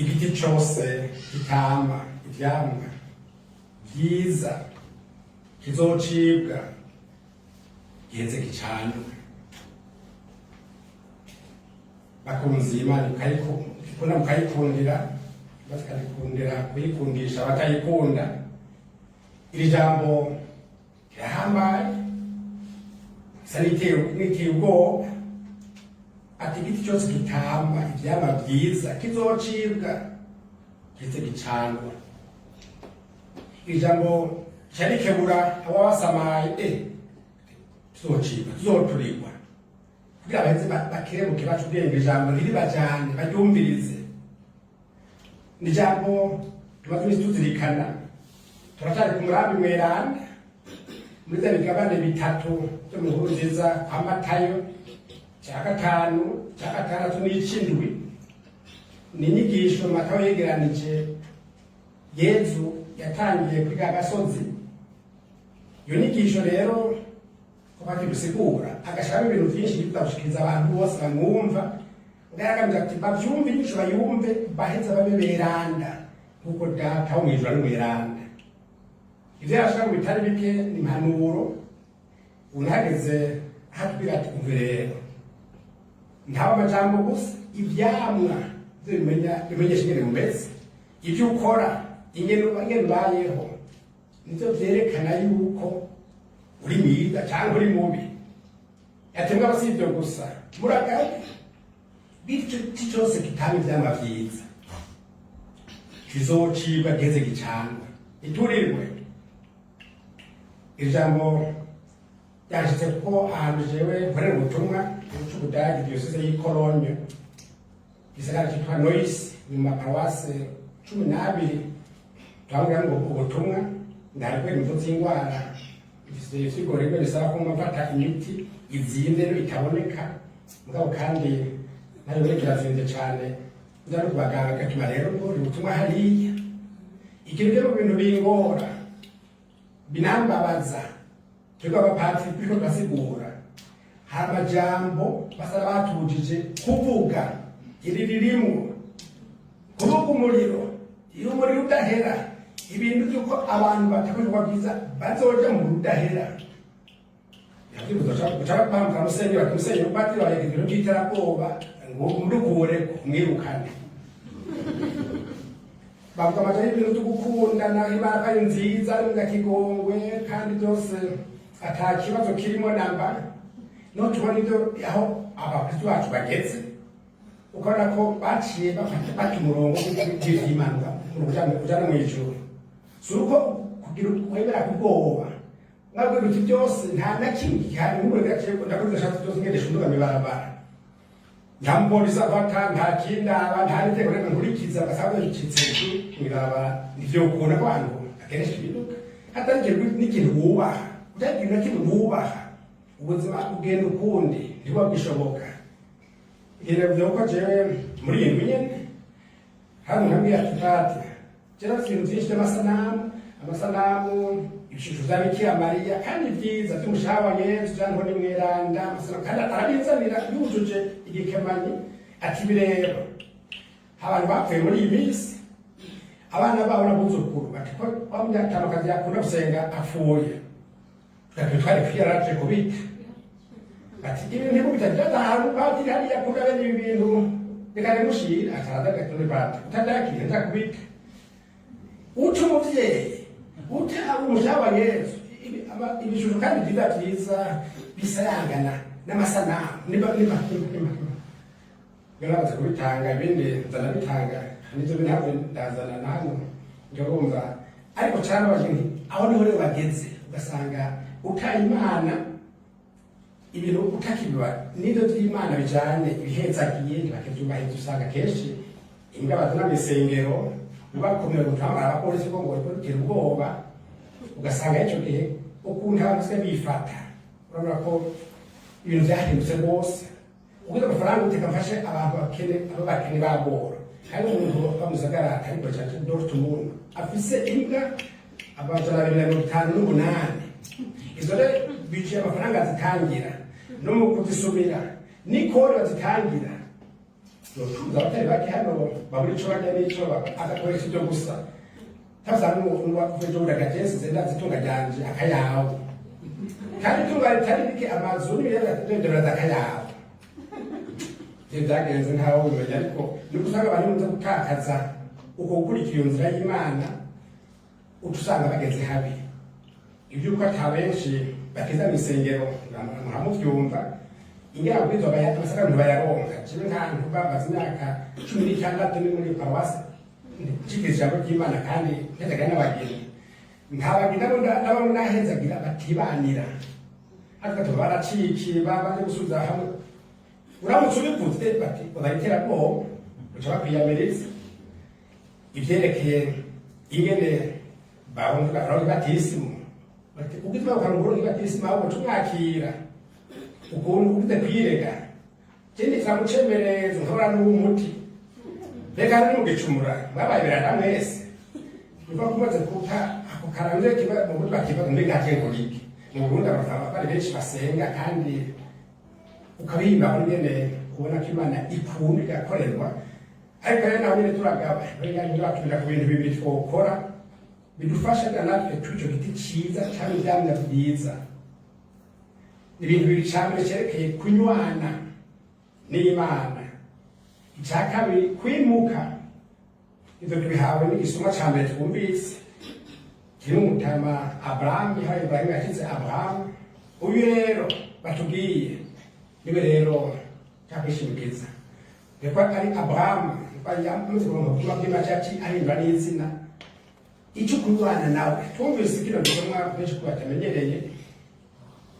igiti cyose gitama ivyamwa byiza kizocibwa giheze gicanwe. Bakunzi Imana ikunda mukayikundira, bakayikundira kuyikundisha batayikunda. Iri jambo kirahambaye isa n'iteye ubwoba. Ati igiti cyose gitamba ivyamwa byiza kizocibwa giheze gicanwe. Iri jambo cyarikebura ababasamaye tuzocibwa tuzoturigwa kugira baheze bakerebuke baca ubwenge ijambo ntiribajane baryumvirize. Ni ijambo tumaze imisi tuzirikana. Turacyari ku murambi mweranda muri za bigabane bitatu byo mu nkuru nziza kwa Matayo, cya gatanu cya gatandatu n'icindwi. Ni inyigisho Matayo yegeranije Yezu yatangiye kuri ka gasozi. Iyo nyigisho rero kubati gusigura agashiramo ibintu byinshi bitabushikiriza abantu bose bamwumva, ngaragamije ati bavyumve inyigisho bayumve baheze babe beranda kuko data wo mwijuru ari mweranda. Ivyo yashaka mu bitari bike ni impanuro. Unahageze hatubwira ati umve rero ntaba amajambo gusa, ivyamwa bimenyesha ingene mumeze, ivyo ukora ingene ubayeho nivyo vyerekana yuko uri mwiza cyangwa uri mubi. Yatemwa basivyo gusa muragaye bityo cyose kitanga ivyamwa vyiza kizocibwa giheze gicanwa iturirwe. Ijambo ryashitse ko ahantu jewe nkorera ubutumwa c'Ubudagi diyoseze y'i Cologne, gisagara citwa Neuss, nyuma paruwase 12 twabwira ngo ubutumwa ndarikwe imvuzo y'ingwara ifigorerwe bisaba ko mufata imiti izinde no itaboneka, mugabo kandi nayo rero kirazinze cane nza no kubaganga gatuma rero ngo ubutumwa hariya ikiryo mu bintu bingora binambabaza. Twebwe abapatiri turiko turasigura hari amajambo basaba batubujije kuvuga. Iri ririmo kuvuga umuriro, iyo umuriro udahera, ibintu by'uko abantu batakwirwa byiza bazoja mu rudahera. Ushaka kwambuka musenyeri bati musenyeri upatiri wawe ibintu by'iterabwoba ngo murukure kumwirukane. Bavuga amajambo y'ibintu byo gukundana, Imana ari nziza ari mu Kigongwe kandi byose ata kibazo kirimo namba. No tubona ibyo aho abakristo bacu bageze, ukabona ko baciye bafata umurongo w'Imana ujana mu ijuru. Suko kugira kwemera kubwoba nabwo biti byose nta na kimwe gihari mu rwego rw'acyo ndakoze shati byose ngendesha umuga mibarabara. Nyampolisi afata nta kindaba nta niteko reka nkurikiza basabwe bicitse mibarabara. Nivyo ukubona ko abantu akeresha ibiduka hatangirwe n'ikintu wubaha utagira na kimwe wubaha ubuzima bugenda ukundi ntibuba bishoboka. Irebye ko jewe muri iyi nyene hano nkabwira tutati kera sinzi byinshi amasanamu ibishusho bya Bikira Mariya kandi byiza by'umushawa Yesu cyangwa ni mweranda amasanamu kandi arabizanira yujuje igikemanyi. Ati birero abantu bapfuye muri iyi minsi abana babo n'abuzukuru bati ko bamujyatanokazi yakunda gusenga apfuye twari kwiyaraje kubita. Ati ibintu ntibitagira ahantu padiri hariya yakunda bene ibi bintu reka nimushira ataraza gatore bati utadakire nza kubita. Uca umuvyeyi uta umushawa Yesu ibishusho kandi byiza byiza bisayangana n'amasanamu niba ngarabaza kubitanga ibindi nzana bitanga nivyo bintu ndazana nano ngabumva. Ariko cyane abajeni aho niho rero bageze ugasanga utaye Imana ibintu utakibiba nivyo by'Imana bijanye ibihezagiye ntibakivyubahiza. Usanga kenshi imbwa bazana mw'isengero ubakomeye gutanga abapolisi ko ngo batera ubwoba, ugasanga icyo gihe ukuntu abantu bifata urabona ko ibintu byahindutse rwose. Ubwo amafaranga uteka mfashe abantu bakene babora kandi umuntu bamusagara ariko cyane Dortmund afise imbwa abajana 258. Izo rero bicaye amafaranga zitangira no mu kuzisubira nikore bazitangira yocuza abatari bake hano babura ico barya n'ico agakoresha ibyo gusa tabuzana n'uwakuvejo uragajesi zenda zitunga ryanje akayawe kandi itunga ritari rike amazu n'ibirendera akayawe ivyo vyagenze nkaho ubimenya ariko ni usanga abantu muze gutakaza uko gukurikira iyo nzira y'Imana uca usanga bageze habi ivy'uko ata benshi bakiza mw'isengero muramuvyumva ingera bwizwa amasaka ntibayaronka kimwe nk'ahantu bamaze imyaka 16 ni muri paruwasi nshikiriza ijambo ry'Imana kandi ntezagira n'abageni ntabagina nabo nahezagira batibanira ariko tuba baracikiye baje gusubiza hamwe uramutse ubivuze bati baritera bwoba uca bakwiyamiriza ivyerekeye ingene baronka batisimu bati ugitwa ukaronka batisimu ahubwo tumwakira ukuntu ubuze kwirega kindi cyamucemereza nkora n'umuti reka ni mugicumura mwabaye birana mwese niba kumaze kuta ako karanze kiba mu buryo bakiba muri gatengo liki mu Burundi abafana bari benshi basenga kandi ukabihimba ngene kubona ko Imana ikunda igakorerwa ariko rero nawe nyine turagaba rero ntibatubira ku bintu bibiri twokora bidufasha natwe tuco giti ciza cyane ivyamwa byiza ibintu bibiri cyane cyerekeye kunywana n'Imana icya kabiri kwimuka ivyo tubihawe n'igisuma ca mbere twumvise kiri umutama Abrahamu yahaye Ibrahimu yashyize Abrahamu uyu rero batubwiye niwe rero cyakwishimikiza reko ari Abrahamu yamuze kuronka kuba bw'imacaki ahindura n'izina icyo kunywana nawe twumvise kino gisomwa benshi ko batamenyereye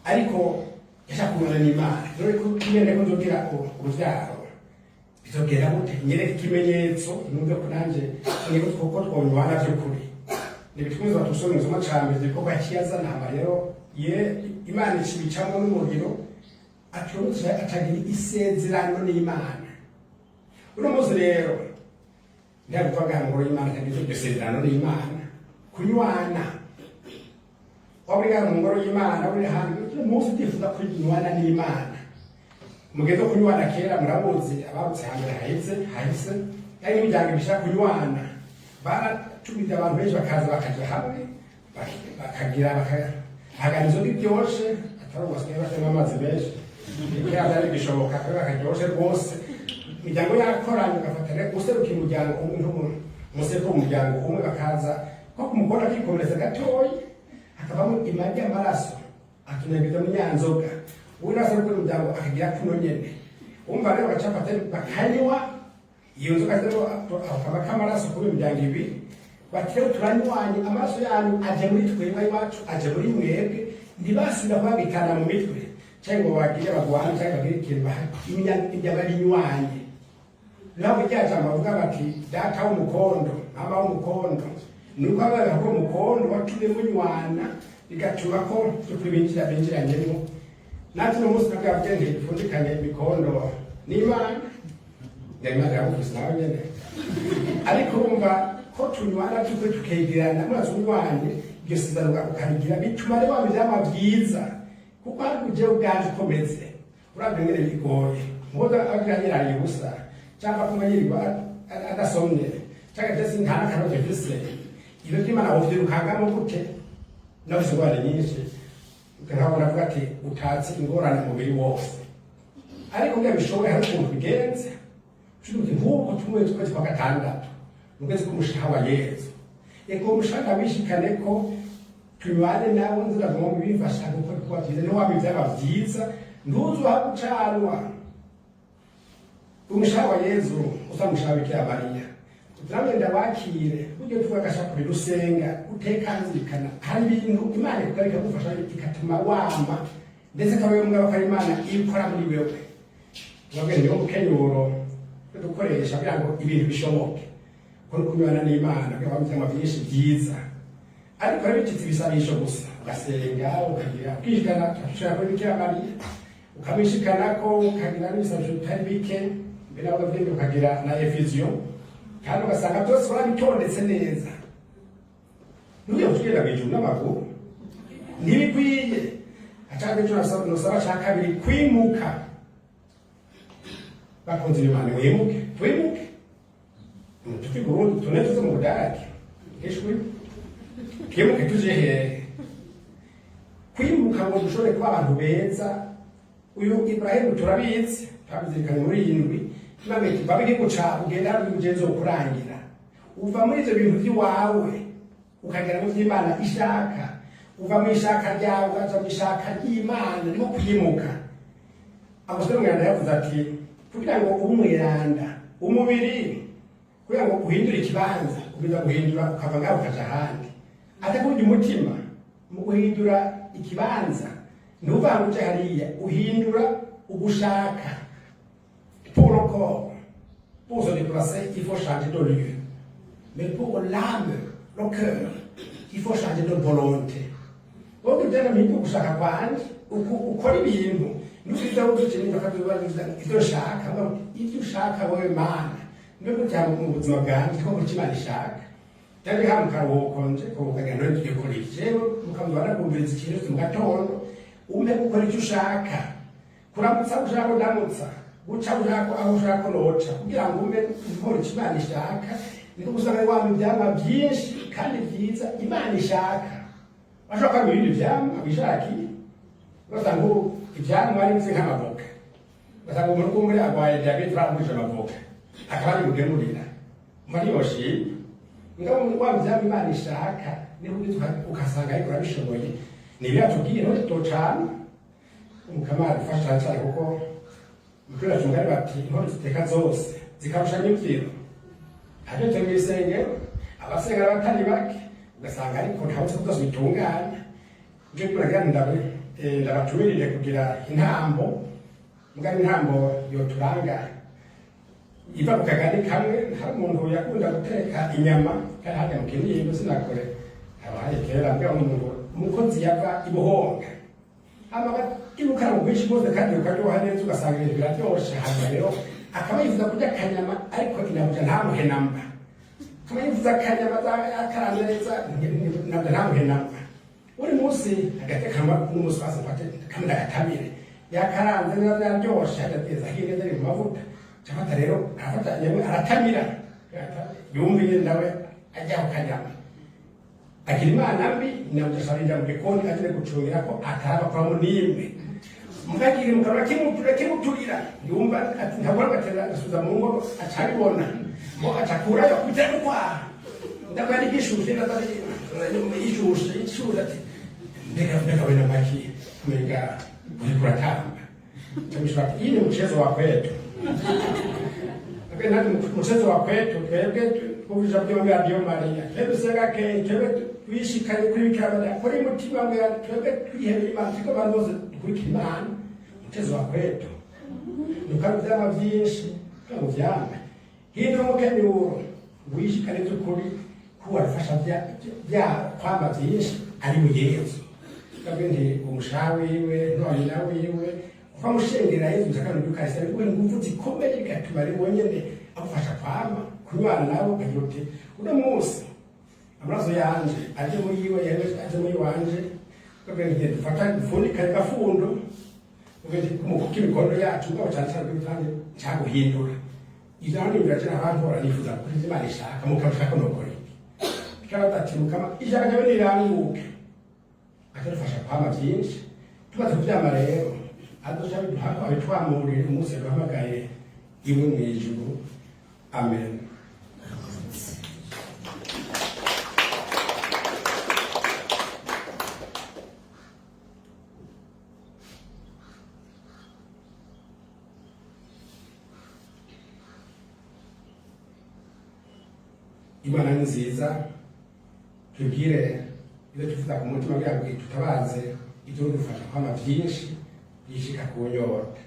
ariko yashaka kunywana n'Imana rero ko nyene ko nzogira uruvyaro bizogera gute nyereka ikimenyetso numve ko nanje niko twoko twonywana by'ukuri nibitwiza tusome mu zoma cambe ko bakiyazana ama rero ye Imana ikibicamo n'umuriro aturutse atagira isezerano n'Imana uno muzi rero ndavuga ngo Imana tagize isezerano n'Imana kunywana wabriga mu ngoro y'Imana uri hantu muzi tifuza kunywana n'Imana mugezo kunywana kera murabuzi abarutse hambere hahise kandi imiryango bishaka kunywana baratumije abantu benshi bakaza bakaja hamwe bakagira bakaganizo biryoshe atari ubasigaye batema amazi menshi ikira byari bishoboka ko bakaryoshe rwose imiryango yakoranye ugafatanya useruka umuryango umwe museko umuryango umwe bakaza ko kumukora kikomereza gatoyi akabamo imajya amaraso akinageza mu nyanzoga urasa rwo umuryango akagira kuno nyene umva rero bacapate bakanywa iyo nzoga zero akaba kamaraso ku miryango ibi batero turanywanye amaraso yanyu aje muri twebwe iwacu aje muri mwebwe ntibasira kwabikana mu mitwe cyangwa bagiye bagwana cyangwa bagire ikintu imyango bari nywanye nabo cyaje amavuga bati data w'umukondo mama w'umukondo nuko abana ko umukondo watumye munywana bigatuma ko twibinjira binjiranyemo natwe umunsi twabwenge dufundikanye imikondo n'Imana Imana yavuze nawe nyene ariko umva ko tunywana tuko tukegerana mwazo unywane gisizana ukarigira bituma rero wabyama byiza kuko ari kuje ubganje ukomeze urabengere bigoye ngoda agiranye ubusa cyangwa kumenyirwa adasomye cyangwa ndetse ntana kanoje vise iyo Imana wovyirukangamo gute nawe zingwara nyinshi ukabona avuga ati utatse ingorane mu mubiri wose ariko nge bishoboye hari ukuntu bigenze cyuko nk'uko tumwezi kwezi kwa gatandatu mugeze ku mushaha wa Yesu eko mushaka bishikane ko tunywane nawe nzira ngo bibafasha gukora kwa byiza no wabivyaba byiza nduzu hakucanwa umushaha wa Yesu usamushaha bikira Mariya turamenda bakire uje tuvugasha kuri rusenga utekanzikana hari ibintu Imana ikareka gufasha ikatuma wama ndetse kawe mugabo kari Imana ikora muri wewe wagende yo kenyuro dukoresha kugira ngo ibintu bishoboke ko kunywana n'Imana bw'abamutama byinshi byiza ariko rero bititse bisabisho gusa ugasenga ukagira kwishikana tushaka kuri bikira Mariya ukabishikana ko ukagira n'ibisabisho bitari bike mbere aho bwenge ukagira na Efesion kandi ugasanga byose urabitondetse neza n'uyo tugera bijuru n'amaguru ntibikwiye acanga cyo nasaba cha kabiri kwimuka bakunze Imana mwimuke twimuke tuve Burundi tune tuze mu Budage kishwi twimuke tuje hehe kwimuka ngo dushobore kuba abantu beza. Uyu Ibrahimu turabizi twabizirikanye muri indwi name kibabike guca ugenda mugenzo kurangira uva muri ivyo bintu by'iwawe ukagera mu by'Imana ishaka, uva mu ishaka ryawe ukaja mu ishaka ry'Imana niko kwimuka. Apostle Mwiranda yavuze ati kugira ngo ube umwiranda umubiri kugira ngo uhindure ikibanza ubiza guhindura ukava ngaho ukaja ahandi, atakundi umutima mu guhindura ikibanza ntuvanguje hariya uhindura ugushaka. Pour le corps, pour se déplacer, il faut changer de lieu. Mais pour l'âme, le cœur, il faut changer de volonté. Donc, tu as mis pour chaque fois, ou quoi les biens, nous faisons tout ce qui nous a fait de chaque, il y a chaque man. Nous nous avons un slogan, comme tu m'as dit chaque. Tu as dit un carreau, comme tu as dit un autre collectif, comme tu as dit un collectif, tu as dit un même collectif chaque. Kuramutsa ujako ndamutsa guca ujako aho ushaka noca kugira ngo umbe nkora Imana ishaka. Niko gusanga wamwe ivyama byinshi kandi byiza Imana ishaka. Bashaka mu bindi vyama bishaki basanga ivyama ari nzi nk'amavoka, basanga umuntu ko muri agwaye diabete bamurisha amavoka akabari mugemurira muri yoshi ngabo wamwe ivyama Imana ishaka niko ukasanga ariko urabishoboye nibiyatubwiye no tocana umukamari fasha cyane kuko mukira cyungari bati intore ziteka zose zikarusha n'imviro hajye temisenge abasenga batari bake ugasanga ariko ntawe zose bitunganya nje kuragira ndabatumire kugira intambo mugari intambo yo turanga iva ku kagari kamwe hari umuntu yakunda guteka inyama kandi hajya mu kinimbo sinakore abaye kera mbwa umuntu umukozi yava ibuhonga amaga ibukara mu bishi bose kandi ukaryoha neza ugasanga ibintu biraryoshe. Hanyuma rero akaba yifuza kurya akanyama ariko inabuja ntamuhe namba, akaba yifuza akanyama akaranga neza nabyo ntamuhe namba. Buri munsi agatekanwa n'umunsi wase mfate kamera gatamire yakaranze neza byaryoshe agateza hirya ari mu mavuta cyafata rero afata nyamwe aratamira yumviye nawe ajya kukanyama akiri Imana mbi namudasharija mu gikoni agire gucungira ko ataraba kwa nimwe mugakiri mukaba kimuturira yumva ati ntabwo gatera asuza mu ngo acabibona mo atakura yo kujya kwa ndabari gishushe ndabari ishushe ati ndeka wena maki mega kuratamba tumishwa ile mchezo wa kwetu akena mchezo wa kwetu twebwe kubija byombi abyo Maria twebisega ke twebwe twishikanye kuri bikabada kuri mutima mwe twebwe twihebeye Imana tiko bandoze dukurikira Imana mchezo wa kwetu nukabyama byinshi kandi byama hino mukeni uro wishikanye tukuri kuwa rafasha bya kwamba byinshi ari mu Yesu kabindi umushawe iwe none nawe iwe kwa mushengera Yesu zakano dukase we nguvu zikomeye gatuma ari wonyene agufasha kwama kubana nawe kayote uno munsi amaraso yanje aje muri iwe aje muri wanje kabindi dufata dufunika gafundo ugeze kumukuka imikono yacu ngo cyane kandi cyaguhindura ijana n'ibiracana abantu baranifuza kuri Imana ishaka mukabashaka no kuri kandi mukama ijana ryawe niranguke atafasha kwama byinshi tubaze kubyama rero adushabe duhaka abitwamurire umunsi duhamagaye iwe mu ijuru. Amen. Imana nziza tubwire ibyo tuvuga ku mutima byawe tutabaze ibyo dufasha kwama byinshi yishika kunyota.